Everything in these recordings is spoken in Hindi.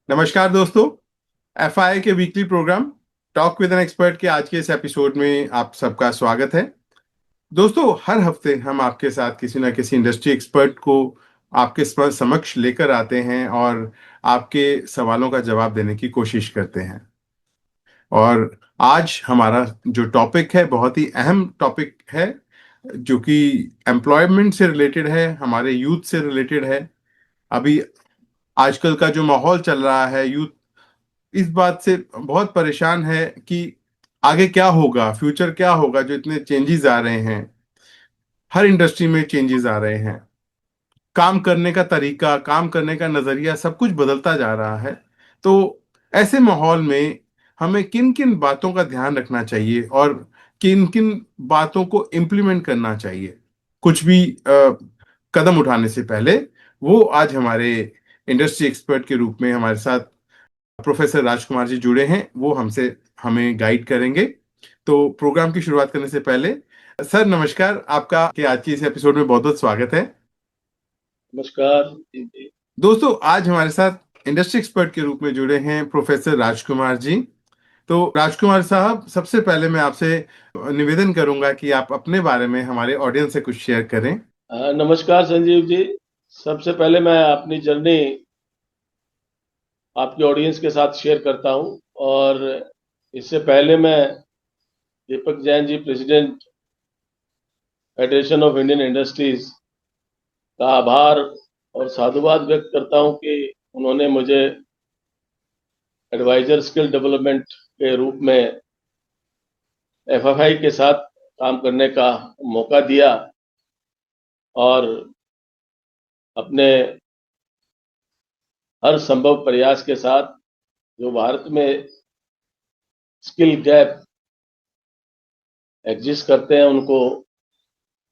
नमस्कार दोस्तों, एफआई के weekly programme talk with an expert के आज के इस एपिसोड में आप सबका स्वागत है। दोस्तों, हर हफ्ते हम आपके साथ किसी ना किसी इंडस्ट्री एक्सपर्ट को आपके समक्ष लेकर आते हैं और आपके सवालों का जवाब देने की कोशिश करते हैं। और आज हमारा जो टॉपिक है बहुत ही अहम टॉपिक है, जो कि एम्प्लॉयमेंट से रिलेटेड है, हमारे यूथ से रिलेटेड है। अभी आजकल का जो माहौल चल रहा है, यूथ इस बात से बहुत परेशान है कि आगे क्या होगा, फ्यूचर क्या होगा। जो इतने चेंजेस आ रहे हैं, हर इंडस्ट्री में चेंजेस आ रहे हैं, काम करने का तरीका, काम करने का नजरिया, सब कुछ बदलता जा रहा है। तो ऐसे माहौल में हमें किन किन बातों का ध्यान रखना चाहिए और किन किन बातों को इम्प्लीमेंट करना चाहिए कुछ भी कदम उठाने से पहले, वो आज हमारे इंडस्ट्री एक्सपर्ट के रूप में हमारे साथ प्रोफेसर राजकुमार जी जुड़े हैं। वो हमें गाइड करेंगे। तो प्रोग्राम की शुरुआत करने से पहले सर नमस्कार, आपका के आज की इस एपिसोड में बहुत बहुत स्वागत है। नमस्कार। दोस्तों, आज हमारे साथ इंडस्ट्री एक्सपर्ट के रूप में जुड़े हैं प्रोफेसर राजकुमार जी। तो राजकुमार साहब, सबसे पहले मैं आपसे निवेदन करूंगा कि आप अपने बारे में हमारे ऑडियंस से कुछ शेयर करें। नमस्कार संजीव जी। सबसे पहले मैं अपनी जर्नी आपके ऑडियंस के साथ शेयर करता हूं, और इससे पहले मैं Deepak Jain ji, president Federation of Indian Industries, का आभार और साधुवाद व्यक्त करता हूं कि उन्होंने मुझे एडवाइजर स्किल डेवलपमेंट के रूप में एफएफआई के साथ काम करने का मौका दिया, और अपने हर संभव प्रयास के साथ जो भारत में स्किल गैप एग्जिस्ट करते हैं उनको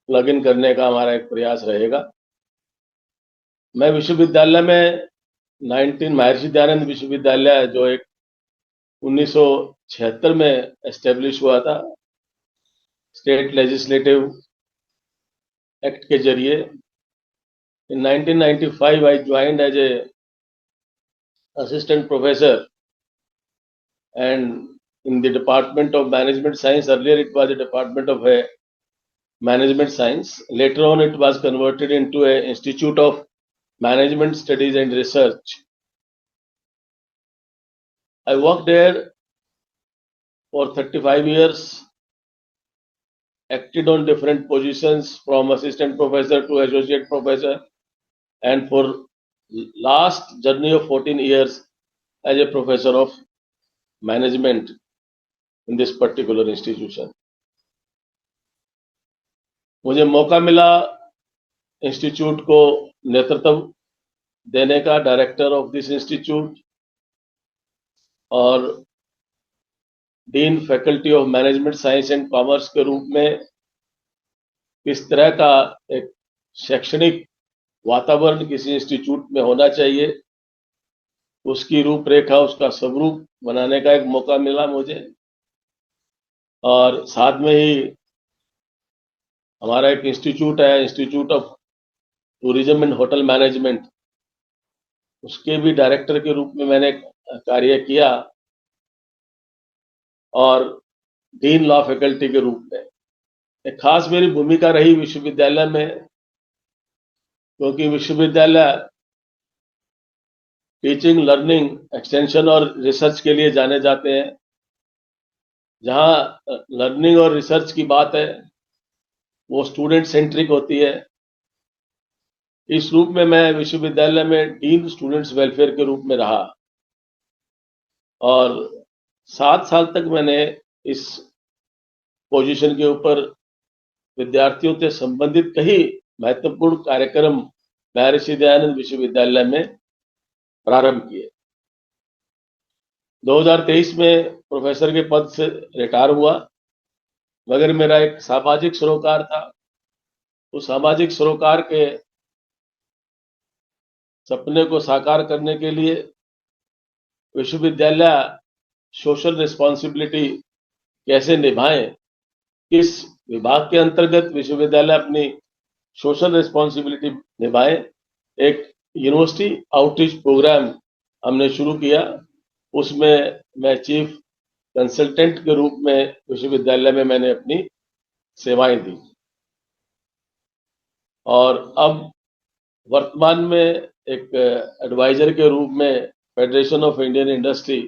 प्लग इन करने का हमारा एक प्रयास रहेगा। मैं विश्वविद्यालय में 19 महर्षि दयानंद विश्वविद्यालय, जो एक 1976 में एस्टेब्लिश हुआ था स्टेट लेजिस्लेटिव एक्ट के जरिए, in 1995 I joined as a assistant professor and in the Department of Management Science. Earlier it was a Department of Management Science. Later on it was converted into a Institute of Management Studies and Research. I worked there for 35 years, acted on different positions from assistant professor to associate professor, and for last journey of 14 years as a professor of management in this particular institution. मुझे मौका मिला इंस्टीट्यूट को नेतृत्व देने का, डायरेक्टर ऑफ दिस इंस्टीट्यूट और dean faculty of management science and commerce के रूप में किस तरह का एक शैक्षणिक वातावरण किसी इंस्टीट्यूट में होना चाहिए, उसकी रूपरेखा, उसका स्वरूप बनाने का एक मौका मिला मुझे। और साथ में ही हमारा एक इंस्टीट्यूट है, institute of tourism and hotel management, उसके भी डायरेक्टर के रूप में मैंने कार्य किया, और डीन लॉ फैकल्टी के रूप में एक खास मेरी भूमिका रही विश्वविद्यालय में, क्योंकि विश्वविद्यालय टीचिंग, लर्निंग, एक्सटेंशन और रिसर्च के लिए जाने जाते हैं। जहां लर्निंग और रिसर्च की बात है वो स्टूडेंट सेंट्रिक होती है। इस रूप में मैं विश्वविद्यालय में डीन स्टूडेंट्स वेलफेयर के रूप में रहा, और 7 साल तक मैंने इस पोजीशन के ऊपर विद्यार्थियों से संबंधित कई महत्वपूर्ण कार्यक्रम महर्षि दयानंद विश्वविद्यालय में प्रारंभ किए। 2023 में प्रोफेसर के पद से रिटायर हुआ, मगर मेरा एक सामाजिक सरोकार था। उस सामाजिक सरोकार के सपने को साकार करने के लिए विश्वविद्यालय सोशल रिस्पॉन्सिबिलिटी कैसे निभाएं, किस विभाग के अंतर्गत विश्वविद्यालय अपनी सोशल रिस्पॉन्सिबिलिटी निभाए, एक यूनिवर्सिटी आउटरीच प्रोग्राम हमने शुरू किया। उसमें मैं चीफ कंसल्टेंट के रूप में विश्वविद्यालय में मैंने अपनी सेवाएं दी, और अब वर्तमान में एक एडवाइजर के रूप में फेडरेशन ऑफ इंडियन इंडस्ट्री,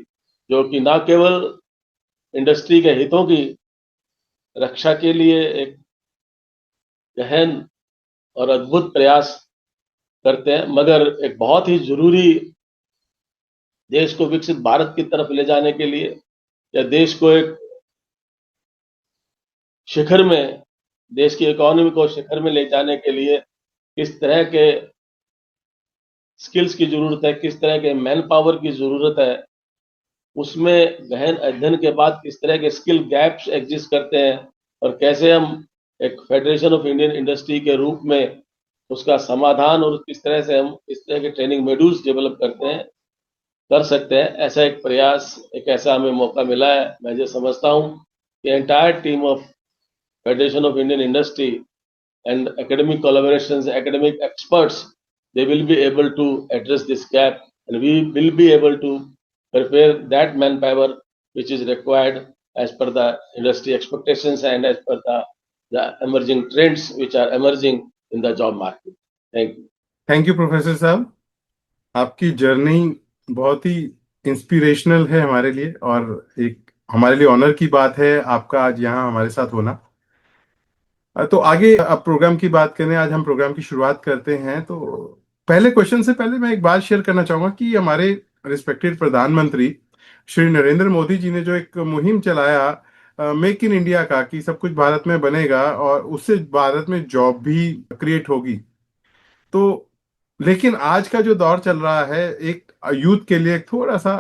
जो कि न केवल इंडस्ट्री के हितों की रक्षा के लिए एक गहन और अद्भुत प्रयास करते हैं, मगर एक बहुत ही जरूरी देश को विकसित भारत की तरफ ले जाने के लिए, या देश को एक शिखर में, देश की इकोनॉमी को शिखर में ले जाने के लिए किस तरह के स्किल्स की जरूरत है, किस तरह के मैन पावर की जरूरत है, उसमें गहन अध्ययन के बाद किस तरह के स्किल गैप्स एग्जिस्ट करते हैं, और कैसे हम एक फेडरेशन ऑफ इंडियन इंडस्ट्री के रूप में उसका समाधान और किस तरह से हम इस तरह के ट्रेनिंग मॉड्यूल्स डेवलप करते हैं, कर सकते हैं। ऐसा एक प्रयास, एक ऐसा हमें मौका मिला है। मैं जो समझता हूँ कि entire team of federation of Indian industry and academic collaborations, academic experts, they will be able to address this gap, and we will be able to prepare that manpower which is required as per the industry expectations and as per the emerging trends which are emerging in the job market. Thank you. Thank you professor साहब, आपकी जर्नी बहुत ही इंस्पिरेशनल है हमारे लिए, और एक हमारे लिए ऑनर की बात है आपका आज यहाँ हमारे साथ होना। तो आगे अब प्रोग्राम की बात करें, आज हम प्रोग्राम की शुरुआत करते हैं। तो पहले क्वेश्चन से पहले मैं एक बात शेयर करना चाहूंगा कि हमारे रिस्पेक्टेड प्रधानमंत्री श्री नरेंद्र मोदी जी ने जो एक मुहिम चलाया मेक इन इंडिया का, कि सब कुछ भारत में बनेगा और उससे भारत में जॉब भी क्रिएट होगी। तो लेकिन आज का जो दौर चल रहा है, एक यूथ के लिए थोड़ा सा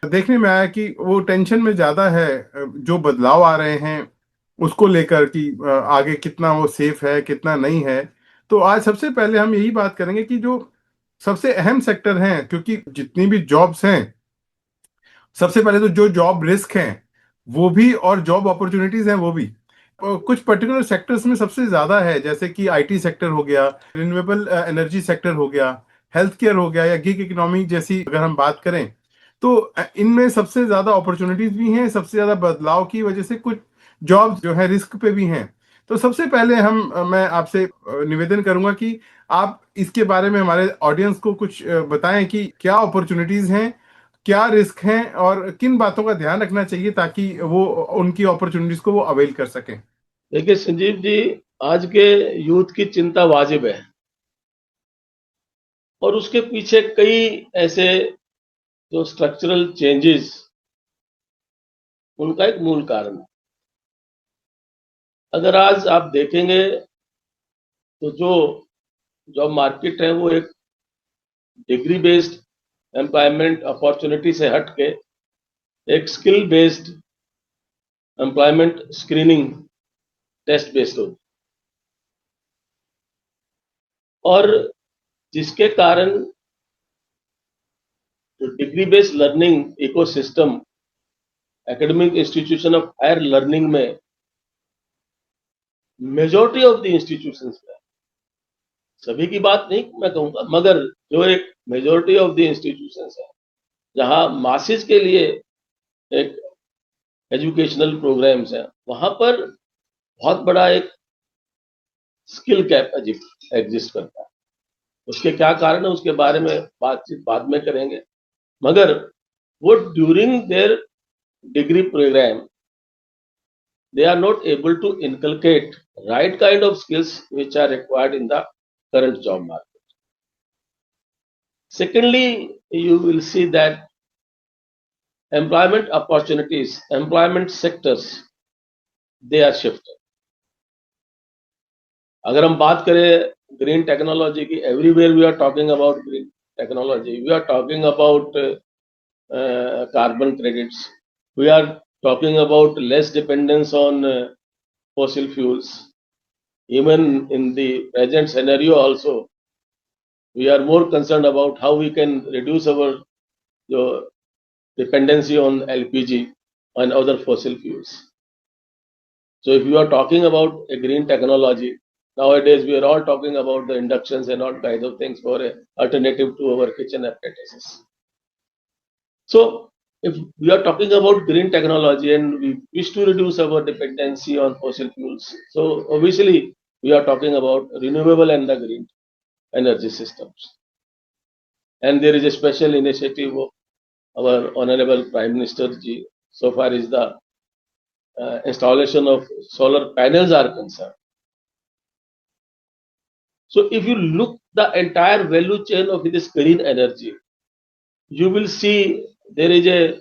देखने में आया कि वो टेंशन में ज्यादा है, जो बदलाव आ रहे हैं उसको लेकर कि आगे कितना वो सेफ है कितना नहीं है। तो आज सबसे पहले हम यही बात करेंगे कि जो सबसे अहम सेक्टर हैं, क्योंकि जितनी भी जॉब्स हैं, सबसे पहले तो जो जॉब रिस्क हैं वो भी और जॉब अपॉर्चुनिटीज हैं वो भी कुछ पर्टिकुलर सेक्टर्स में सबसे ज्यादा है, जैसे कि आईटी सेक्टर हो गया, रिन्यूएबल एनर्जी सेक्टर हो गया, हेल्थ केयर हो गया, या गिग इकोनॉमी जैसी अगर हम बात करें तो इनमें सबसे ज्यादा अपॉर्चुनिटीज भी हैं। सबसे ज्यादा बदलाव की वजह से कुछ जॉब्स जो है रिस्क पे भी हैं। तो सबसे पहले मैं आपसे निवेदन करूंगा कि आप इसके बारे में हमारे ऑडियंस को कुछ बताएं कि क्या अपॉर्चुनिटीज हैं, क्या रिस्क हैं, और किन बातों का ध्यान रखना चाहिए ताकि वो उनकी अपॉर्चुनिटीज को वो अवेल कर सकें। देखिए संजीव जी, आज के यूथ की चिंता वाजिब है, और उसके पीछे कई ऐसे जो स्ट्रक्चरल चेंजेस, उनका एक मूल कारण है। अगर आज आप देखेंगे तो जो जॉब मार्केट है वो एक डिग्री बेस्ड एम्प्लॉयमेंट अपॉर्चुनिटी से हट के एक skill based employment screening test based होगी, और जिसके कारण degree based learning ecosystem academic institution of higher learning में मेजॉरिटी ऑफ द इंस्टीट्यूशंस में, सभी की बात नहीं मैं कहूंगा, मगर जो एक मेजॉरिटी ऑफ द इंस्टीट्यूशंस है जहां मासेस के लिए एक एजुकेशनल प्रोग्राम्स हैं, वहां पर बहुत बड़ा एक स्किल गैप एग्जिस्ट करता है। उसके क्या कारण है उसके बारे में बातचीत बाद में करेंगे, मगर वो during their degree programme they are not able to inculcate right kind of skills which are required in the current job market. Secondly, you will see that employment opportunities, employment sectors, they are shifted. अगर हम बात करें green technology ki everywhere we are talking about green technology. We are talking about carbon credits. We are talking about less dependence on fossil fuels. Even in the present scenario also, we are more concerned about how we can reduce our dependency on LPG and other fossil fuels. So if you are talking about a green technology, nowadays we are all talking about the inductions and all kinds of things for an alternative to our kitchen appliances. So if we are talking about green technology and we wish to reduce our dependency on fossil fuels, so obviously we are talking about renewable and the green energy systems. And there is a special initiative of our Honorable Prime Minister ji, so far is the installation of solar panels are concerned. So if you look the entire value chain of this green energy, you will see there is a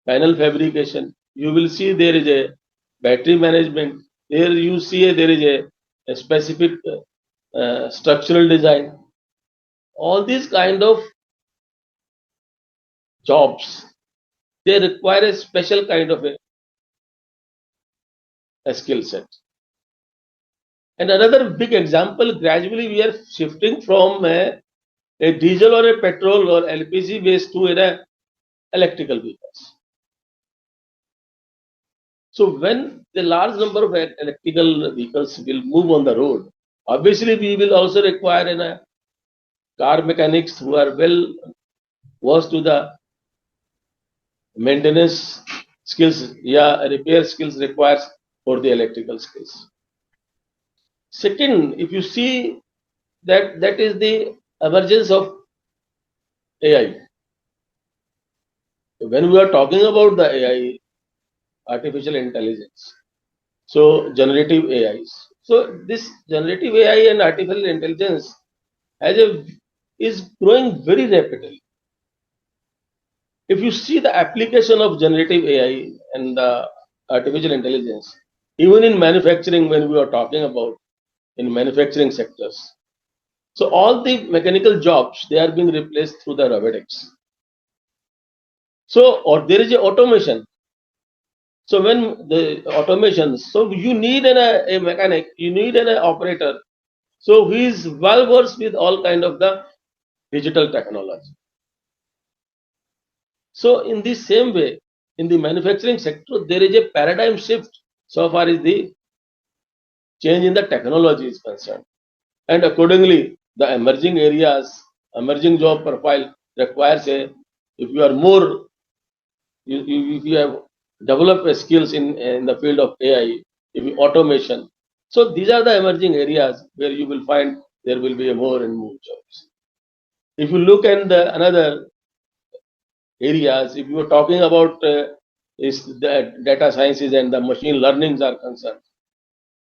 panel fabrication, you will see there is a battery management, there you see there is a specific structural design. All these kind of jobs, they require a special kind of a skill set. And another big example, gradually we are shifting from a diesel or a petrol or LPG based to an electrical vehicles. So when the large number of electrical vehicles will move on the road, obviously we will also require car mechanics who are well versed to the maintenance skills, yeah, repair skills required for the electrical skills. Second, if you see that is the emergence of AI. When we are talking about the AI, artificial intelligence, so generative AIs. So this generative AI and artificial intelligence is growing very rapidly. If you see the application of generative AI and the artificial intelligence, even in manufacturing, when we are talking about in manufacturing sectors, so all the mechanical jobs, they are being replaced through the robotics. So, or there is a automation. So when the automation, so you need a mechanic, you need an operator. So he is well versed with all kind of the digital technology. So in the same way, in the manufacturing sector, there is a paradigm shift so far as the change in the technology is concerned. And accordingly, the emerging areas, emerging job profile requires if you are more, if you have developed skills in the field of AI, automation. So these are the emerging areas where you will find there will be more and more jobs. If you look at another areas, if you are talking about is the data sciences and the machine learnings are concerned.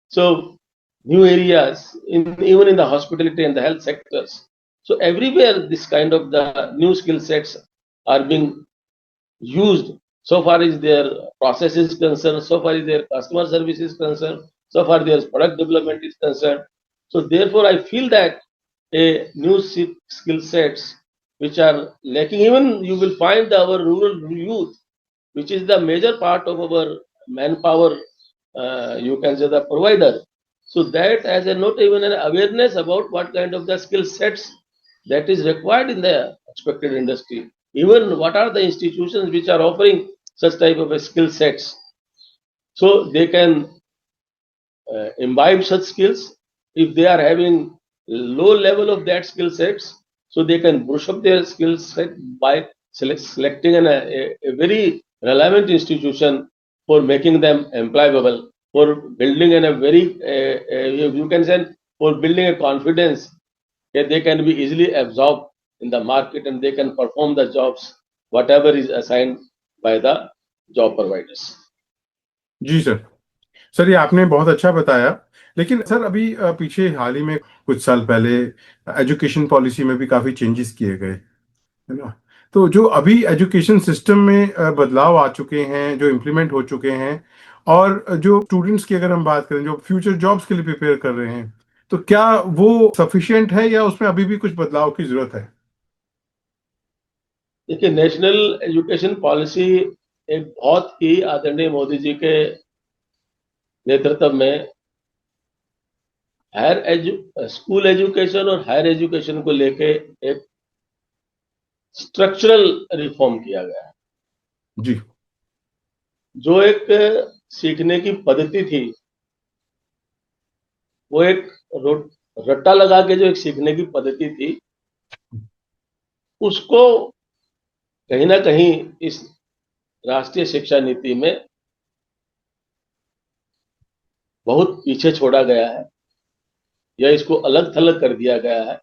So new areas, even in the hospitality and the health sectors. So everywhere this kind of the new skill sets are being used so far as their process is concerned, so far as their customer service is concerned, so far their product development is concerned. So therefore, I feel that a new skill sets which are lacking, even you will find our rural youth, which is the major part of our manpower, you can say the provider. So that has not even an awareness about what kind of the skill sets that is required in the expected industry. Even what are the institutions which are offering such type of a skill sets, so they can imbibe such skills. If they are having low level of that skill sets, so they can brush up their skill set by selecting a very relevant institution for making them employable, for building in a very you can say for building a confidence that they can be easily absorbed in the market and they can perform the jobs whatever is assigned by the job providers. जी सर ये आपने बहुत अच्छा बताया। लेकिन सर अभी पीछे हाल ही में कुछ साल पहले एजुकेशन पॉलिसी में भी काफी चेंजेस किए गए, है ना। तो जो अभी एजुकेशन सिस्टम में बदलाव आ चुके हैं, जो इम्प्लीमेंट हो चुके हैं, और जो स्टूडेंट्स की अगर हम बात करें जो फ्यूचर जॉब्स के लिए प्रिपेयर कर रहे हैं, तो क्या वो सफिशिएंट है या उसमें अभी भी कुछ बदलाव की जरूरत है? देखिए, नेशनल एजुकेशन पॉलिसी एक बहुत ही आदरणीय मोदी जी के नेतृत्व में स्कूल एजुकेशन और हायर एजुकेशन को लेके एक स्ट्रक्चरल रिफॉर्म किया गया है। जी। जो एक सीखने की पद्धति थी, वो एक रट्टा लगा के जो एक सीखने की पद्धति थी, उसको कहीं ना कहीं इस राष्ट्रीय शिक्षा नीति में बहुत पीछे छोड़ा गया है, या इसको अलग थलग कर दिया गया है।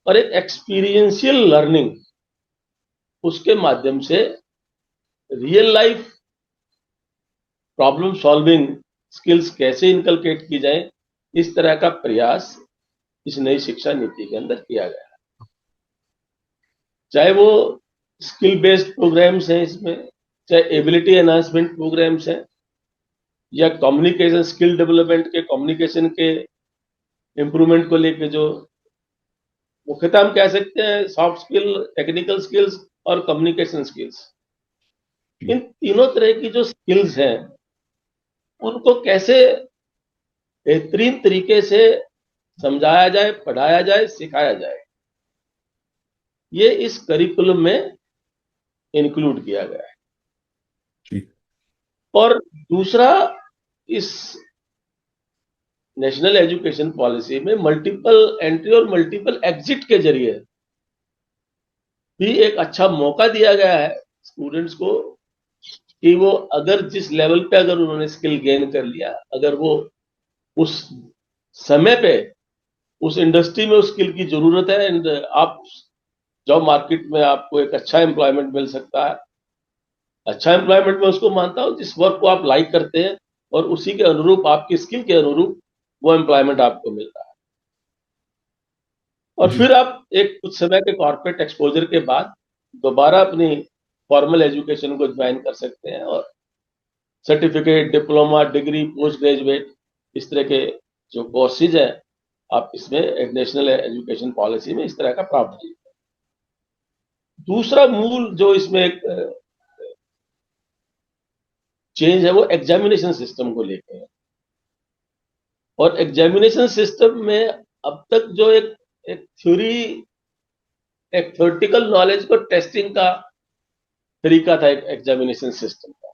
और एक एक्सपीरियंशियल लर्निंग, उसके माध्यम से real life problem solving skills कैसे इनकलकेट की जाए, इस तरह का प्रयास इस नई शिक्षा नीति के अंदर किया गया है। चाहे वो स्किल बेस्ड प्रोग्राम्स हैं इसमें, चाहे एबिलिटी एनहांसमेंट प्रोग्राम्स हैं, या कम्युनिकेशन स्किल डेवलपमेंट के, कम्युनिकेशन के इम्प्रूवमेंट को लेके जो मुख्यतः हम कह सकते हैं सॉफ्ट स्किल, टेक्निकल स्किल्स और कम्युनिकेशन स्किल्स, इन तीनों तरह की जो स्किल्स हैं उनको कैसे बेहतरीन तरीके से समझाया जाए, पढ़ाया जाए, सिखाया जाए, ये इस करिकुलम में इंक्लूड किया गया है। जी। और दूसरा, इस नेशनल एजुकेशन पॉलिसी में मल्टीपल एंट्री और मल्टीपल एग्जिट के जरिए भी एक अच्छा मौका दिया गया है स्टूडेंट्स को, कि वो अगर जिस लेवल पे अगर उन्होंने स्किल गेन कर लिया, अगर वो उस समय पे उस इंडस्ट्री में उस स्किल की जरूरत है, एंड आप जॉब मार्केट में आपको एक अच्छा एम्प्लॉयमेंट मिल सकता है। अच्छा एम्प्लॉयमेंट में उसको मानता हूं जिस वर्क को आप लाइक करते हैं और उसी के अनुरूप, आपकी स्किल के अनुरूप वो एम्प्लॉयमेंट आपको मिल रहा है। और जी। फिर आप एक कुछ समय के कॉर्पोरेट एक्सपोजर के बाद दोबारा अपनी फॉर्मल एजुकेशन को ज्वाइन कर सकते हैं, और certificate, diploma, degree, post graduate, इस तरह के जो कोर्सेज हैं, आप इसमें एक नेशनल एजुकेशन पॉलिसी में इस तरह का प्रावधान है। दूसरा मूल जो इसमें एक चेंज है, वो एग्जामिनेशन सिस्टम को लेकर है। और एग्जामिनेशन सिस्टम में अब तक जो एक थ्योरी, एक थ्योरेटिकल नॉलेज को टेस्टिंग का तरीका था एक एग्जामिनेशन सिस्टम का,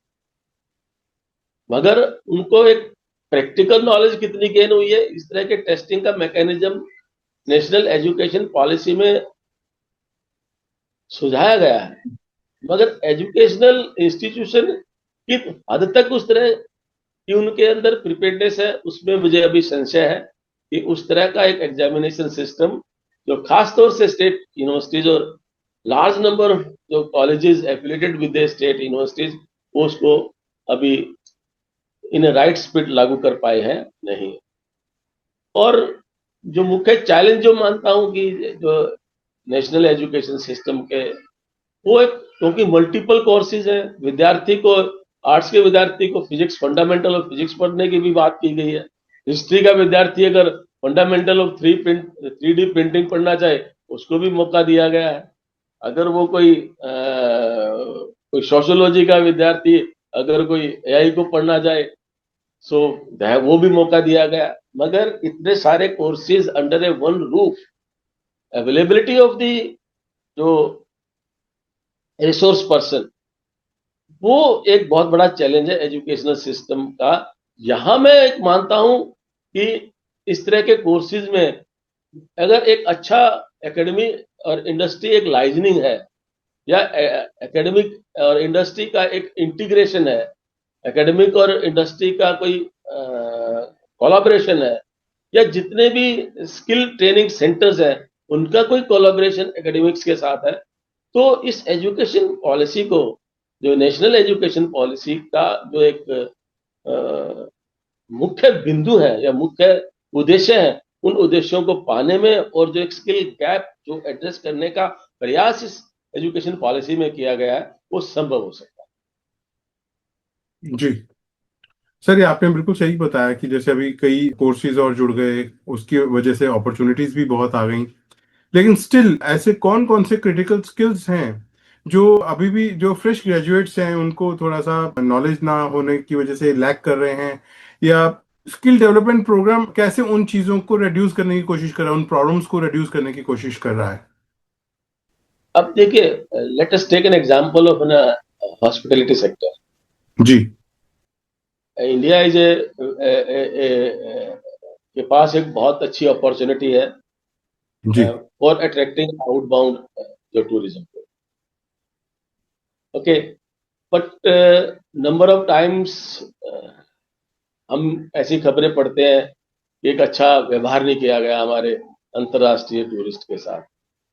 मगर उनको एक प्रैक्टिकल नॉलेज कितनी गेन हुई है, इस तरह के टेस्टिंग का मैकेनिज्म नेशनल एजुकेशन पॉलिसी में सुझाया गया है। मगर एजुकेशनल इंस्टीट्यूशन की हद तक उस तरह की उनके अंदर प्रिपेयर्डनेस है, उसमें मुझे अभी संशय है कि उस तरह का एक एग्जामिनेशन सिस्टम जो खास तौर से स्टेट यूनिवर्सिटीज और लार्ज नंबर ऑफ जो colleges affiliated with the state universities, वो उसको अभी इन राइट स्पीड लागू कर पाए हैं नहीं। और जो मुख्य चैलेंज जो मानता हूं कि जो नेशनल एजुकेशन सिस्टम के, वो एक, क्योंकि मल्टीपल कोर्सेज हैं, विद्यार्थी को, आर्ट्स के विद्यार्थी को फिजिक्स, फंडामेंटल ऑफ फिजिक्स पढ़ने की भी बात की गई है। हिस्ट्री का विद्यार्थी अगर फंडामेंटल ऑफ 3D प्रिंटिंग पढ़ना चाहे, उसको भी मौका दिया गया है। अगर वो कोई सोशियोलॉजी का विद्यार्थी अगर कोई एआई को पढ़ना चाहे, सो वो भी मौका दिया गया। मगर इतने सारे courses under A one roof, availability of the जो रिसोर्स पर्सन, वो एक बहुत बड़ा चैलेंज है एजुकेशनल सिस्टम का। यहां मैं एक मानता हूं कि इस तरह के कोर्सेज में अगर एक अच्छा एकेडमी और इंडस्ट्री एक लाइजनिंग है, या एकेडमिक और इंडस्ट्री का एक इंटीग्रेशन है, एकेडमिक और इंडस्ट्री का कोई कोलैबोरेशन है, या जितने भी स्किल ट्रेनिंग सेंटर्स हैं उनका कोई कोलैबोरेशन एकेडमिक्स के साथ है, तो इस एजुकेशन पॉलिसी को, जो नेशनल एजुकेशन पॉलिसी का जो एक मुख्य बिंदु है या मुख्य उद्देश्य है, उन उद्देश्यों को पाने में और जो एक स्किल गैप जो एड्रेस करने का प्रयास इस एजुकेशन पॉलिसी में किया गया है, वो संभव हो सकता जी। सर, ये आपने बिल्कुल सही बताया कि जैसे अभी कई कोर्सेज और जुड़ गए, उसकी वजह से अपॉर्चुनिटीज भी बहुत आ गई। लेकिन स्टिल ऐसे कौन कौन से क्रिटिकल स्किल्स हैं जो अभी भी जो फ्रेश ग्रेजुएट्स हैं उनको थोड़ा सा नॉलेज ना होने की वजह से लैक कर रहे हैं, या स्किल डेवलपमेंट प्रोग्राम कैसे उन चीजों को रिड्यूस करने की कोशिश कर रहा है, उन प्रॉब्लम्स को रिड्यूस करने की कोशिश कर रहा है? अब देखिए, let us take an example of an hospitality sector. जी। इंडिया इज के पास एक बहुत अच्छी अपॉर्चुनिटी है जी। फॉर अट्रैक्टिंग आउटबाउंड जो tourism. Okay, but number of times हम ऐसी खबरें पढ़ते हैं कि एक अच्छा व्यवहार नहीं किया गया हमारे अंतर्राष्ट्रीय टूरिस्ट के साथ।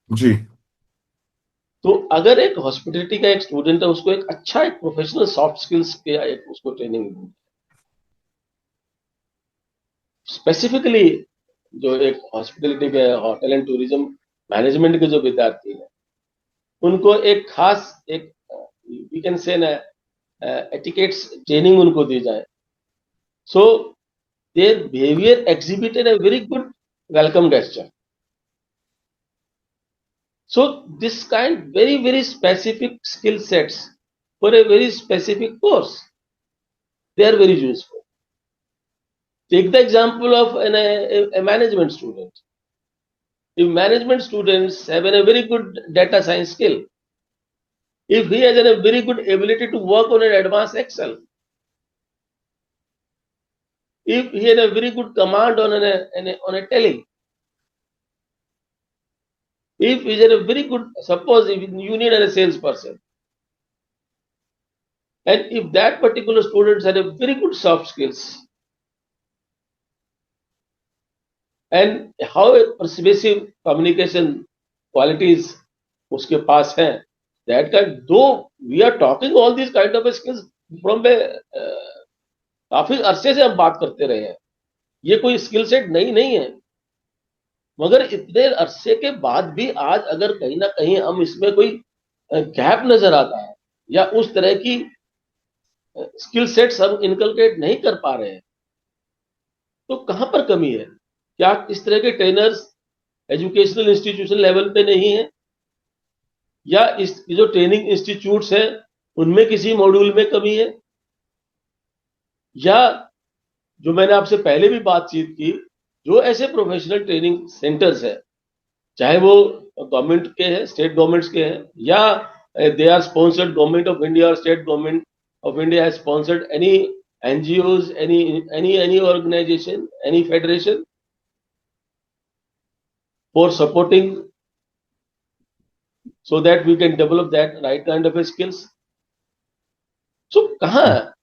जी। तो अगर एक हॉस्पिटलिटी का एक स्टूडेंट है, उसको एक अच्छा एक प्रोफेशनल सॉफ्ट स्किल्स के एक उसको ट्रेनिंग, स्पेसिफिकली जो एक हॉस्पिटलिटी के होटल एंड टूरिज्म मैनेजमेंट के जो विद्यार्थी हैं, उनको एक खास एक वी कैन से ना एटिकेट्स ट्रेनिंग उनको दी जाए, so their behaviour exhibited a very good welcome gesture. So this kind very specific skill sets for a very specific course, they are very useful. Take the example of a management student. If management students have a very good data science skill, if he has a very good ability to work on an advanced Excel, if he has a very good command on a tele, if he is a very good, suppose if you need a salesperson, and if that particular student had a very good soft skills and how a persuasive communication qualities उसके पास हैं, that kind, though we are talking all these kind of skills from a काफी अरसे से हम बात करते रहे हैं, ये कोई स्किल सेट नई नहीं है, मगर इतने अरसे के बाद भी आज अगर कहीं ना कहीं हम इसमें कोई गैप नजर आता है या उस तरह की स्किल सेट्स हम इनकलकेट नहीं कर पा रहे हैं, तो कहां पर कमी है? क्या इस तरह के ट्रेनर्स एजुकेशनल इंस्टीट्यूशन लेवल पे नहीं है, या इस जो ट्रेनिंग इंस्टीट्यूट्स हैं उनमें किसी मॉड्यूल में कमी है, या जो मैंने आपसे पहले भी बातचीत की, जो ऐसे प्रोफेशनल ट्रेनिंग सेंटर्स है, चाहे वो गवर्नमेंट के हैं, स्टेट गवर्नमेंट्स के हैं, या they are sponsored government of India और state government of India has sponsored any NGOs, any organization, any federation for supporting so that we can develop that right kind of skills. So कहाँ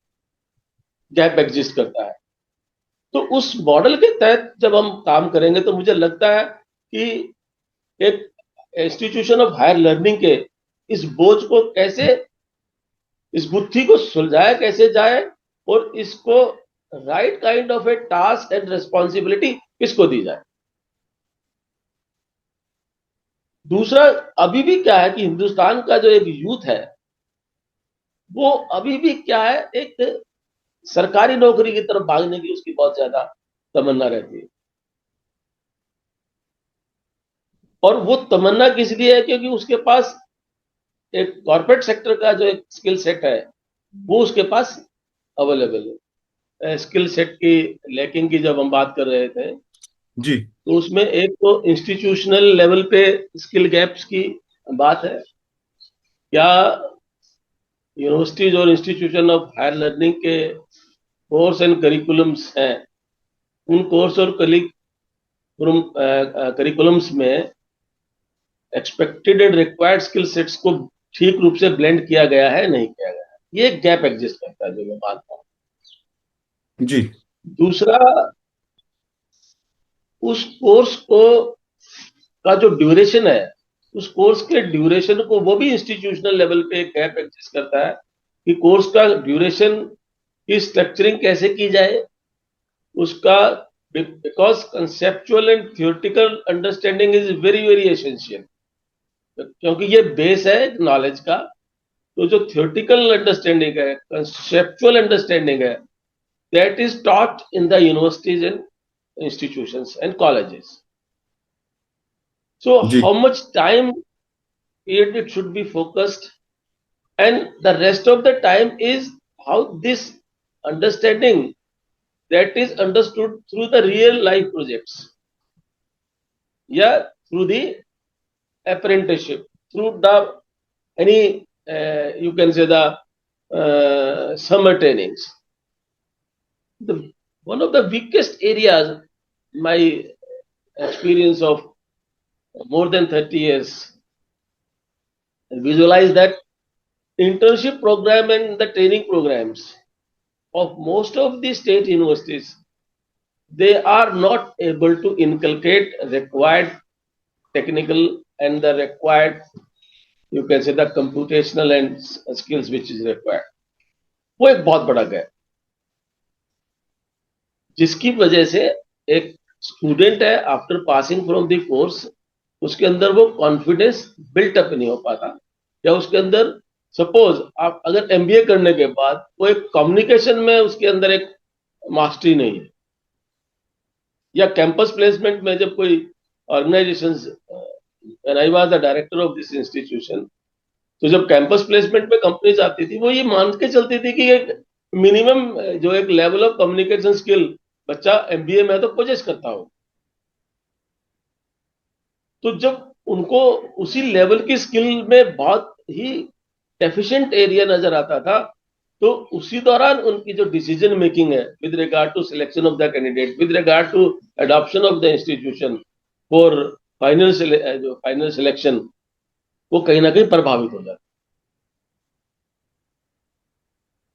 गैप एग्जिस्ट करता है? तो उस मॉडल के तहत जब हम काम करेंगे तो मुझे लगता है कि एक इंस्टीट्यूशन ऑफ हायर लर्निंग के इस बोझ को कैसे, इस गुत्थी को सुलझाया कैसे जाए और इसको right kind of A task and responsibility किसको दी जाए। दूसरा, अभी भी क्या है कि हिंदुस्तान का जो एक यूथ है वो अभी भी क्या है, एक सरकारी नौकरी की तरफ भागने की उसकी बहुत ज्यादा तमन्ना रहती है, और वो तमन्ना किस लिए है? क्योंकि उसके पास एक कॉर्पोरेट सेक्टर का जो एक स्किल सेट है वो उसके पास अवेलेबल है। स्किल सेट की लैकिंग की जब हम बात कर रहे थे, जी। तो उसमें एक तो इंस्टीट्यूशनल लेवल पे स्किल गैप्स की बात है। क्या यूनिवर्सिटीज और इंस्टीट्यूशन ऑफ हायर लर्निंग के कोर्स एंड करिकुलम्स हैं, उन कोर्स और करिकुलम्स में expected and required skill sets को ठीक रूप से ब्लेंड किया गया है, नहीं किया गया है? ये गैप एग्जिस्ट करता है जो मैं मानता हूँ। जी। दूसरा, उस कोर्स को का जो ड्यूरेशन है, उस कोर्स के ड्यूरेशन को वो भी इंस्टीट्यूशनल लेवल पे गैप एग्जिस्ट करता है कि कोर्स का ड्यूरेशन की स्ट्रक्चरिंग कैसे की जाए, उसका, because conceptual and theoretical understanding is very essential, क्योंकि ये बेस है नॉलेज का। तो जो थियोरेटिकल अंडरस्टैंडिंग है, कंसेप्चुअल अंडरस्टैंडिंग है, that is taught in the universities and institutions and colleges. So जी how much time period it should be focused, and the rest of the time is how this understanding that is understood through the real life projects, yeah, through the apprenticeship, through the any you can say the summer trainings. The one of the weakest areas, my experience of more than 30 years, visualize that internship program and the training programs of most of the state universities, they are not able to inculcate required technical and the required, you can say, the computational and skills which is required. वो एक बहुत बड़ा गैप, जिसकी वजह से एक स्टूडेंट है after passing from the course, उसके अंदर वो कॉन्फिडेंस बिल्टअप नहीं हो पाता, या उसके अंदर सपोज आप अगर एमबीए करने के बाद वो एक कम्युनिकेशन में उसके अंदर एक मास्टरी नहीं है, या कैंपस प्लेसमेंट में जब कोई organisation, when I was the director of this institution, तो जब कैंपस प्लेसमेंट में कंपनीज आती थी वो ये मान के चलती थी कि एक मिनिमम जो एक लेवल ऑफ कम्युनिकेशन स्किल बच्चा एमबीए में तो पोजेस करता हो। तो जब उनको उसी लेवल की स्किल में बहुत ही डेफिशिएंट एरिया नजर आता था, तो उसी दौरान उनकी जो डिसीजन मेकिंग है with regard to selection of the candidate, with regard to adoption of the institution for final selection, वो कहीं ना कहीं प्रभावित हो जाता।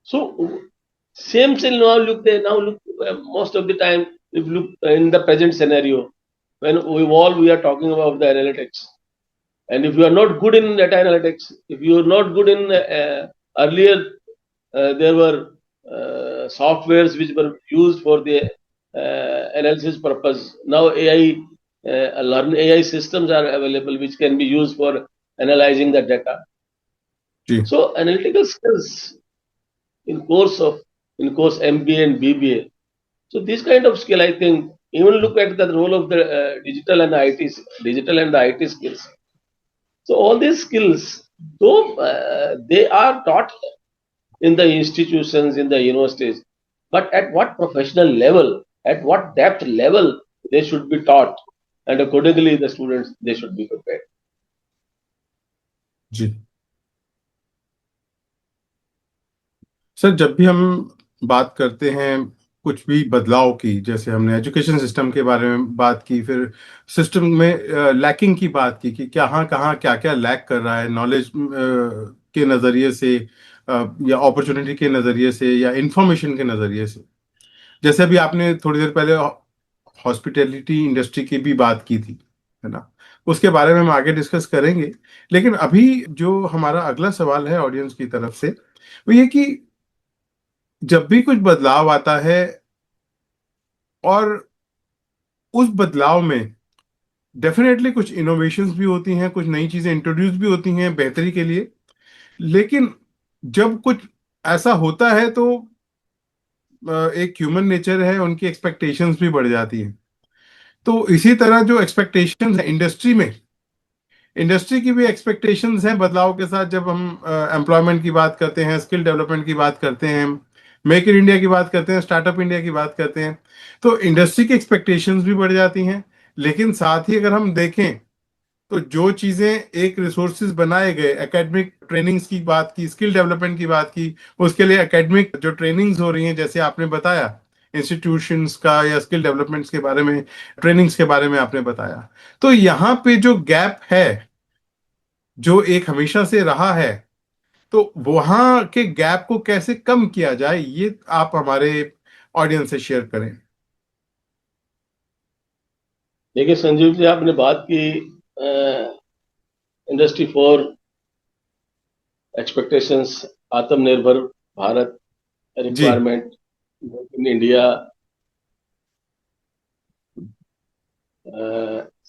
So same still now look most of the time, if look in the present scenario, when we are talking about the analytics, and if you are not good in data analytics, if you are not good in earlier there were softwares which were used for the analysis purpose. Now learn AI systems are available which can be used for analyzing the data. जी So analytical skills in course MBA and BBA. So this kind of skill, I think, even look at the role of the digital and the IT skills. So all these skills, though they are taught in the institutions, in the universities, but at what professional level, at what depth level they should be taught, and accordingly the students, they should be prepared. जी सर, जब भी हम बात करते हैं कुछ भी बदलाव की, जैसे हमने एजुकेशन सिस्टम के बारे में बात की, फिर सिस्टम में लैकिंग की बात की कि कहाँ कहाँ क्या क्या लैक कर रहा है नॉलेज के नज़रिए से, या अपॉर्चुनिटी के नज़रिए से, या इंफॉर्मेशन के नज़रिए से। जैसे अभी आपने थोड़ी देर पहले हॉस्पिटैलिटी इंडस्ट्री की भी बात की थी, है ना, उसके बारे में हम आगे डिस्कस करेंगे। लेकिन अभी जो हमारा अगला सवाल है ऑडियंस की तरफ से, वो ये कि जब भी कुछ बदलाव आता है और उस बदलाव में डेफिनेटली कुछ इनोवेशंस भी होती हैं, कुछ नई चीजें इंट्रोड्यूस भी होती हैं बेहतरी के लिए, लेकिन जब कुछ ऐसा होता है तो एक ह्यूमन नेचर है, उनकी एक्सपेक्टेशंस भी बढ़ जाती हैं। तो इसी तरह जो एक्सपेक्टेशंस है इंडस्ट्री की भी एक्सपेक्टेशंस हैं बदलाव के साथ। जब हम एम्प्लॉयमेंट की बात करते हैं, स्किल डेवलपमेंट की बात करते हैं, मेक इन इंडिया की बात करते हैं, स्टार्टअप इंडिया की बात करते हैं, तो इंडस्ट्री की एक्सपेक्टेशंस भी बढ़ जाती हैं। लेकिन साथ ही अगर हम देखें तो जो चीजें एक रिसोर्सेज बनाए गए, एकेडमिक ट्रेनिंग्स की बात की, स्किल डेवलपमेंट की बात की, उसके लिए एकेडमिक जो ट्रेनिंग्स हो रही हैं, जैसे आपने बताया इंस्टीट्यूशंस का या स्किल डेवलपमेंट्स के बारे में, ट्रेनिंग्स के बारे में आपने बताया, तो यहाँ पे जो गैप है जो एक हमेशा से रहा है, तो वहां के गैप को कैसे कम किया जाए, ये आप हमारे ऑडियंस से शेयर करें। देखिए संजीव जी, आपने बात की इंडस्ट्री 4 एक्सपेक्टेशंस, आत्मनिर्भर भारत जी requirement in India,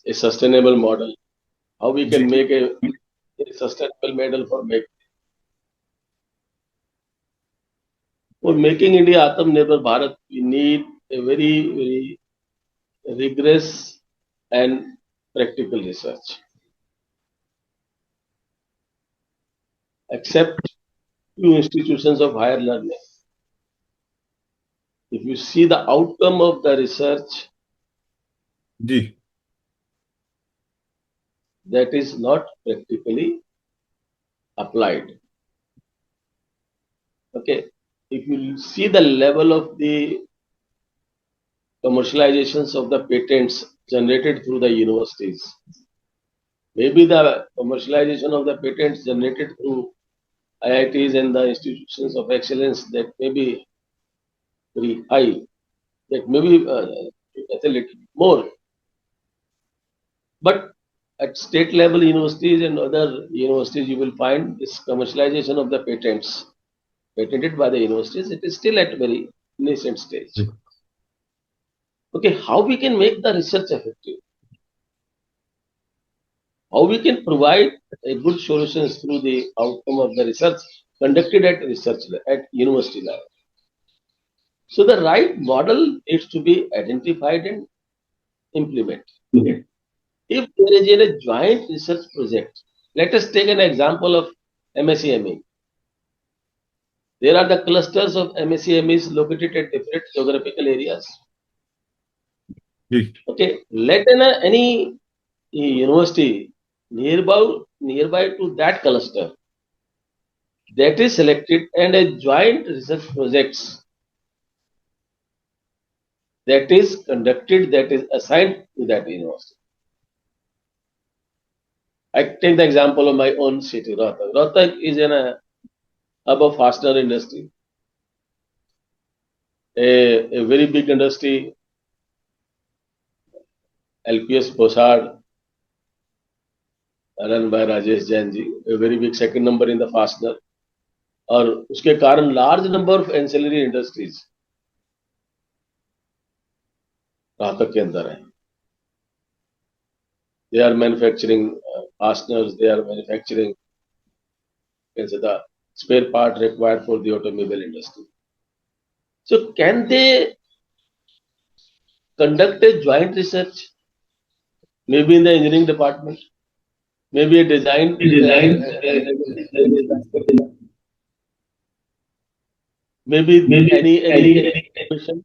a sustainable model, how we जी can make a sustainable model for make For making India Atmanirbhar Bharat, we need a very rigorous and practical research. Except few institutions of higher learning, if you see the outcome of the research, जी that is not practically applied. Okay, if you see the level of the commercializations of the patents generated through the universities, maybe the commercialization of the patents generated through IITs and the institutions of excellence, that may be very high, that may be a little more. But at state level universities and other universities, you will find this commercialization of the patents patented by the universities, it is still at very nascent stage. जी Okay, how we can make the research effective? How we can provide a good solutions through the outcome of the research conducted at university level? So the right model needs to be identified and implemented. If there is a joint research project, let us take an example of MSCME. There are the clusters of MSCMEs located at different geographical areas. जी Okay, let any university nearby to that cluster that is selected and a joint research projects that is conducted, that is assigned to that university. I take the example of my own city, Rohtak. Rohtak is in a hub of fastener industry, a very big industry, LPS Bosad, run by Rajesh Jain ji, a very big second number in the fastener. और उसके कारण large number of ancillary industries Rohtak के अंदर है. They are manufacturing fasteners, they are manufacturing, can say, the spare part required for the automobile industry. So can they conduct a joint research, maybe in the engineering department, maybe a design, maybe any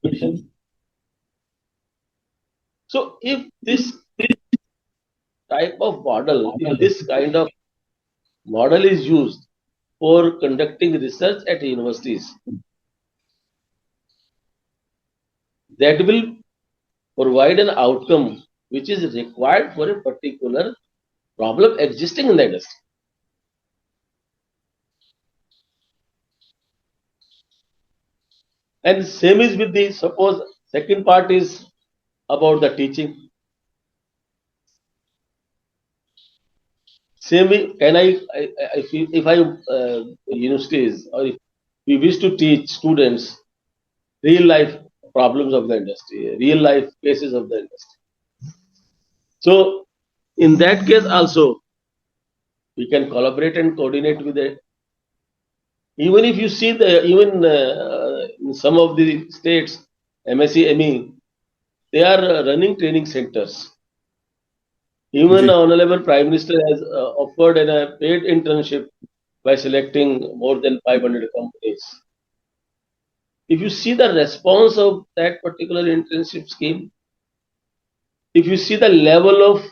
mission. So if this type of model, if this kind of model is used for conducting research at universities, that will provide an outcome which is required for a particular problem existing in the industry. And same is with the, suppose second part is about the teaching. Same, can if universities, or if we wish to teach students real life problems of the industry, real life cases of the industry. So in that case also, we can collaborate and coordinate with it. Even if you see in some of the states, MSCME, they are running training centers. Even ji Honorable Prime Minister has offered a paid internship by selecting more than 500 companies. If you see the response of that particular internship scheme, if you see the level of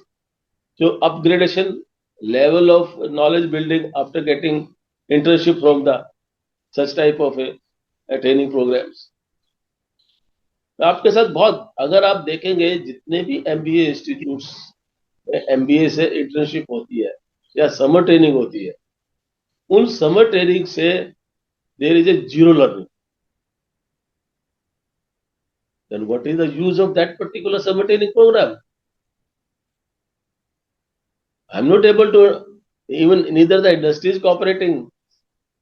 upgradation, level of knowledge building after getting internship from the such type of a training programs, आपके साथ बहुत, अगर आप देखेंगे जितने भी MBA इंस्टीट्यूट्स MBA से इंटर्नशिप होती है या समर ट्रेनिंग होती है, उन समर ट्रेनिंग से there is a zero learning. Then what is the use of that particular summer training program? I'm not able to, even neither the industry is cooperating,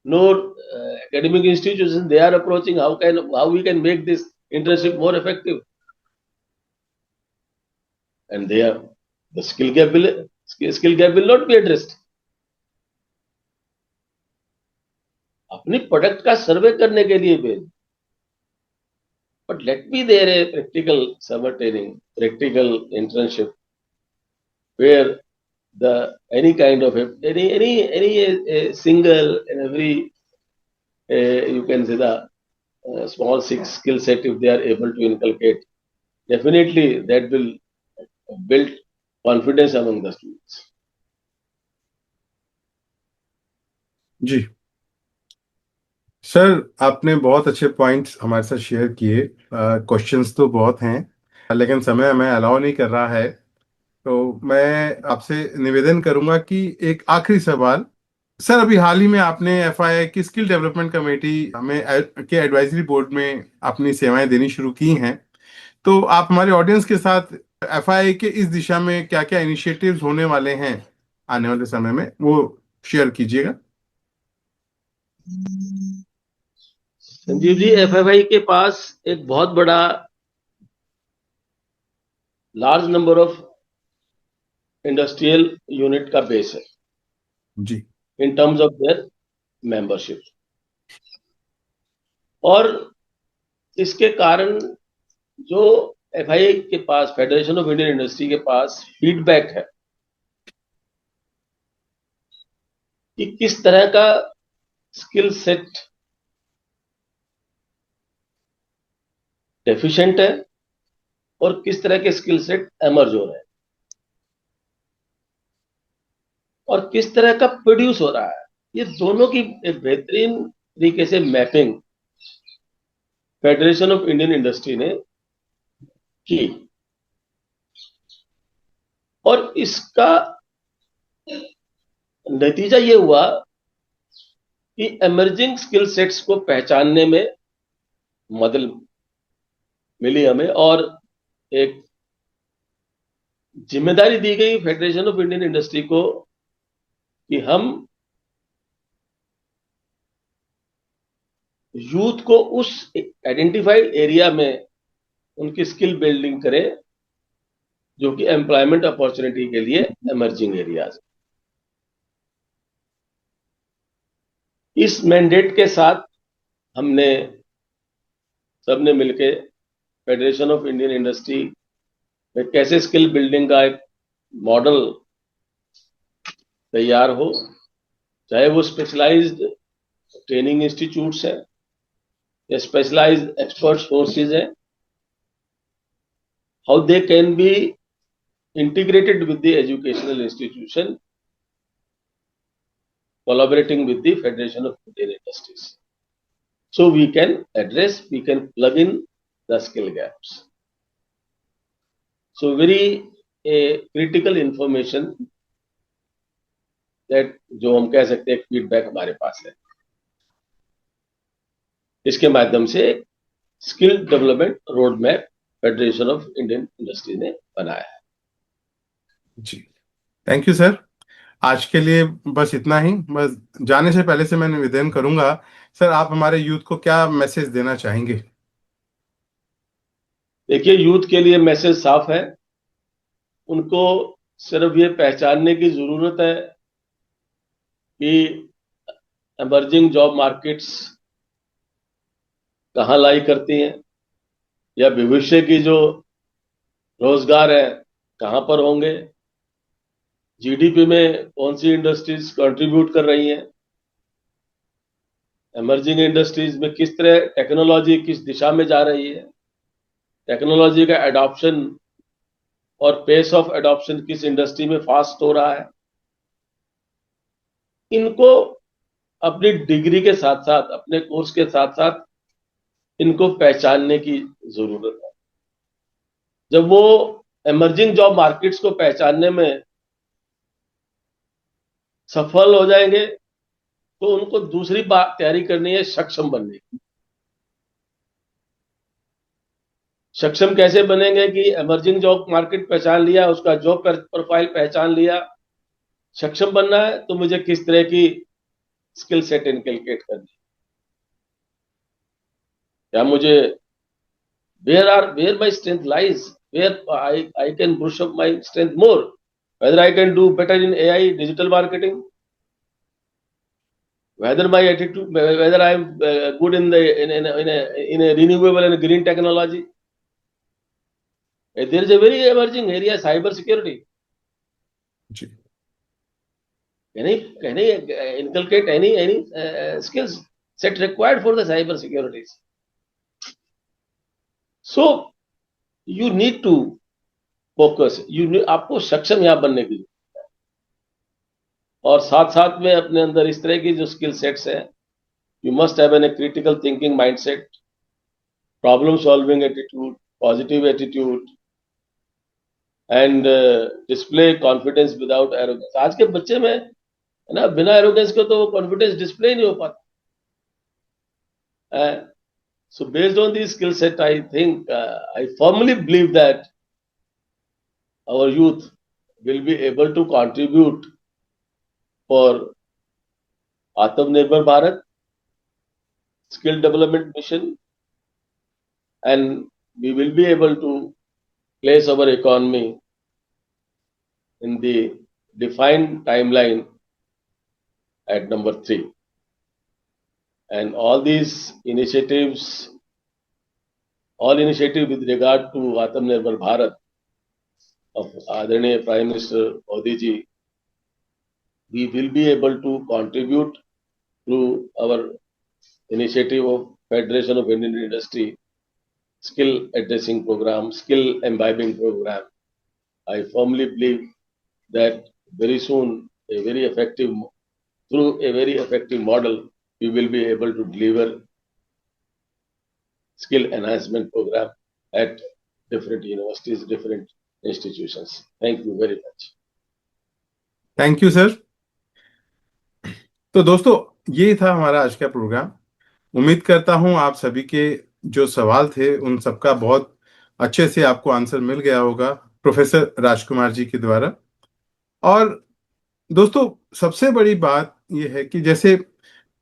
nor academic institutions, they are approaching how we can make this internship more effective. And the skill gap will not be addressed. अपनी प्रोडक्ट का सर्वे करने के लिए भी but let me there a practical summer training, practical internship, where the any kind of any a single and every you can say the small six skill set, if they are able to inculcate, definitely that will build confidence among the students. जी सर, आपने बहुत अच्छे पॉइंट्स हमारे साथ शेयर किए। क्वेश्चंस तो बहुत हैं, लेकिन समय हमें अलाउ नहीं कर रहा है। तो मैं आपसे निवेदन करूंगा कि एक आखिरी सवाल। सर, अभी हाल ही में आपने एफआईआई की स्किल डेवलपमेंट कमेटी में के एडवाइजरी बोर्ड में अपनी सेवाएं देनी शुरू की हैं। तो आप हमारे ऑडियंस के साथ एफआईआई के इस दिशा में क्या क्या इनिशिएटिव्स होने वाले हैं आने वाले समय में, वो शेयर कीजिएगा। संजीव जी, एफएफआई के पास एक बहुत बड़ा large number of industrial unit का बेस है जी in terms of their membership, और इसके कारण जो एफआईआई के पास, फेडरेशन ऑफ इंडियन इंडस्ट्री के पास फीडबैक है कि किस तरह का स्किल सेट डेफिशिएंट है और किस तरह के स्किल सेट एमर्ज हो रहे हैं और किस तरह का प्रोड्यूस हो रहा है, ये दोनों की एक बेहतरीन तरीके से mapping federation of Indian industry ने की। और इसका नतीजा ये हुआ कि एमर्जिंग स्किल सेट्स को पहचानने में मदद मिली हमें, और एक जिम्मेदारी दी गई फेडरेशन ऑफ इंडियन इंडस्ट्री को कि हम यूथ को उस आइडेंटिफाइड एरिया में उनकी स्किल बिल्डिंग करें जो कि एम्प्लॉयमेंट अपॉर्चुनिटी के लिए एमर्जिंग एरियाज। इस मैंडेट के साथ हमने सबने मिलके फेडरेशन ऑफ इंडियन इंडस्ट्री में कैसे स्किल बिल्डिंग का एक मॉडल तैयार हो, चाहे वो स्पेशलाइज्ड ट्रेनिंग इंस्टीट्यूट्स हैं या स्पेशलाइज्ड एक्सपर्ट फोर्सेज हैं, how they can be integrated with the educational institution, collaborating with the Federation of Indian Industries, so we can plug in the skill gaps. So very critical information that जो हम कह सकते हैं फीडबैक हमारे पास है, इसके माध्यम से skill development road map federation of Indian industry ने बनाया है। जी, थैंक यू सर। आज के लिए बस इतना ही। बस जाने से पहले से मैं निवेदन करूंगा, सर आप हमारे यूथ को क्या मैसेज देना चाहेंगे? देखिए, यूथ के लिए मैसेज साफ है, उनको सिर्फ ये पहचानने की जरूरत है कि एमर्जिंग जॉब मार्केट्स कहाँ लाई करती हैं, या भविष्य की जो रोजगार है कहाँ पर होंगे, जीडीपी में कौन सी इंडस्ट्रीज कंट्रीब्यूट कर रही हैं, एमर्जिंग इंडस्ट्रीज में किस तरह टेक्नोलॉजी किस दिशा में जा रही है, टेक्नोलॉजी का एडॉप्शन और पेस ऑफ एडॉप्शन किस इंडस्ट्री में फास्ट हो रहा है। इनको अपनी डिग्री के साथ साथ, अपने कोर्स के साथ साथ इनको पहचानने की जरूरत है। जब वो एमर्जिंग जॉब मार्केट्स को पहचानने में सफल हो जाएंगे तो उनको दूसरी बात तैयारी करनी है सक्षम बनने की। सक्षम कैसे बनेंगे कि एमर्जिंग जॉब मार्केट पहचान लिया, उसका जॉब प्रोफाइल पहचान लिया, सक्षम बनना है तो मुझे किस तरह की स्किल सेट इनकलकेट करनी, क्या मुझे where my strength lies, where I can brush up my strength more, whether I can do better in AI, digital marketing, whether my attitude, whether I am good in a renewable and green technology. There is a very emerging area, cyber security. Can I inculcate any skills set required for the cyber securities? So you need to focus. आपको सक्षम यहाँ बनने की, और साथ साथ में अपने अंदर इस तरह की जो स्किल सेट्स है, you must have a critical thinking mindset, problem solving attitude, positive attitude, and display confidence without arrogance. आज के बच्चे में है ना, बिना एरोगेंस के तो वो कॉन्फिडेंस डिस्प्ले नहीं हो पाता. So based on these skill set, I think I firmly believe that our youth will be able to contribute for Atmanirbhar Bharat skill development mission, and we will be able to place our economy in the defined timeline at number 3. And all these initiatives, all initiative with regard to Atmanirbhar Bharat of Adharaniya Prime Minister Modi ji, we will be able to contribute through our initiative of Federation of Indian Industry skill addressing program, skill imbibing program. I firmly believe that very soon through a very effective model, we will be able to deliver skill enhancement program at different universities, different institutions. Thank you very much. Thank you sir. तो दोस्तों, ये था हमारा आज का प्रोग्राम. उम्मीद करता हूं आप सभी के जो सवाल थे उन सबका बहुत अच्छे से आपको आंसर मिल गया होगा प्रोफेसर राजकुमार जी के द्वारा. और दोस्तों, सबसे बड़ी बात यह है कि जैसे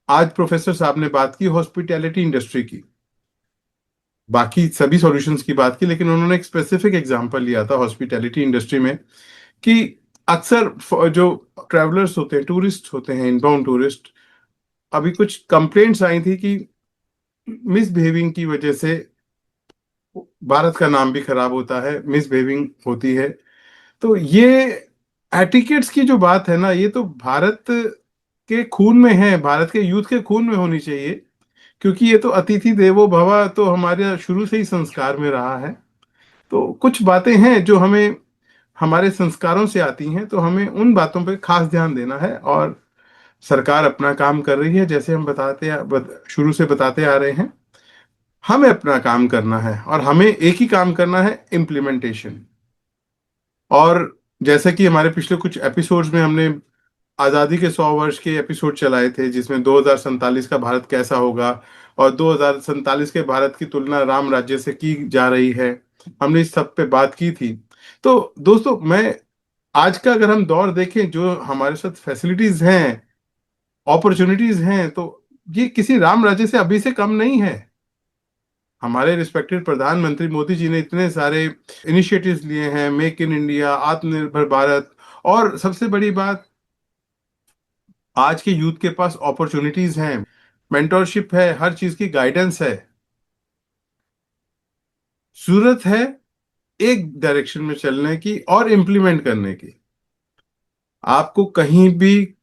आज प्रोफेसर साहब ने बात की हॉस्पिटैलिटी इंडस्ट्री की, बाकी सभी सॉल्यूशंस की बात की, लेकिन उन्होंने एक स्पेसिफिक एग्जांपल लिया था हॉस्पिटैलिटी इंडस्ट्री में कि अक्सर जो ट्रैवलर्स होते हैं, टूरिस्ट होते हैं, इनबाउंड टूरिस्ट, अभी कुछ कंप्लेंट्स आई थी कि मिसबिहेविंग की वजह से भारत का नाम भी खराब होता है, मिसबिहेविंग होती है. तो ये एटिकेट्स की जो बात है ना, ये तो भारत के खून में है, भारत के यूथ के खून में होनी चाहिए, क्योंकि ये तो अतिथि देवो भव तो हमारे शुरू से ही संस्कार में रहा है. तो कुछ बातें हैं जो हमें हमारे संस्कारों से आती हैं, तो हमें उन बातों पे खास ध्यान देना है. और सरकार अपना काम कर रही है, जैसे हम शुरू से बताते आ रहे हैं. हमें अपना काम करना है और हमें एक ही काम करना है, इम्प्लीमेंटेशन. और जैसे कि हमारे पिछले कुछ एपिसोड्स में हमने आज़ादी के 100 वर्ष के एपिसोड चलाए थे, जिसमें 2047 का भारत कैसा होगा और 2047 के भारत की तुलना राम राज्य से की जा रही है, हमने इस सब पे बात की थी. तो दोस्तों, मैं आज का अगर हम दौर देखें, जो हमारे साथ फैसिलिटीज हैं, अपॉर्चुनिटीज हैं, तो ये किसी राम राज्य से अभी से कम नहीं है. हमारे रिस्पेक्टेड प्रधानमंत्री मोदी जी ने इतने सारे इनिशिएटिव्स लिए हैं, मेक इन इंडिया, आत्मनिर्भर भारत, और सबसे बड़ी बात, आज के यूथ के पास अपॉर्चुनिटीज हैं, मेंटरशिप है, हर चीज की गाइडेंस है. जरूरत है एक डायरेक्शन में चलने की और इम्प्लीमेंट करने की. आपको कहीं भी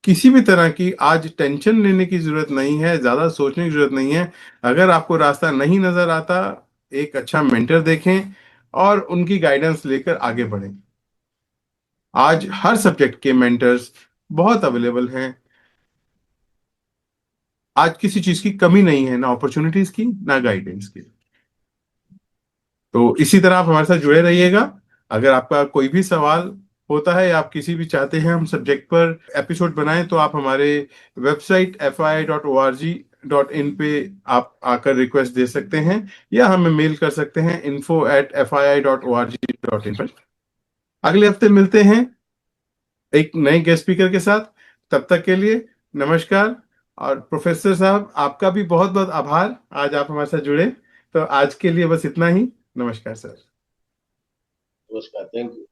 किसी भी तरह की आज टेंशन लेने की जरूरत नहीं है, ज्यादा सोचने की जरूरत नहीं है. अगर आपको रास्ता नहीं नजर आता, एक अच्छा मेंटर देखें और उनकी गाइडेंस लेकर आगे बढ़ें. आज हर सब्जेक्ट के मेंटर्स बहुत अवेलेबल हैं. आज किसी चीज की कमी नहीं है, ना अपॉर्चुनिटीज की, ना गाइडेंस की. तो इसी तरह आप हमारे साथ जुड़े रहिएगा. अगर आपका कोई भी सवाल होता है या आप किसी भी चाहते हैं हम सब्जेक्ट पर एपिसोड बनाएं, तो आप हमारे वेबसाइट fii.org.in पे आप आकर रिक्वेस्ट दे सकते हैं, या हमें मेल कर सकते हैं info@fii.org.in पर. अगले हफ्ते मिलते हैं एक नए गेस्ट स्पीकर के साथ. तब तक के लिए नमस्कार. और प्रोफेसर साहब, आपका भी बहुत बहुत आभार, आज आप हमारे साथ जुड़े. तो आज के लिए बस इतना ही. नमस्कार सर. नमस्कार. Thank you.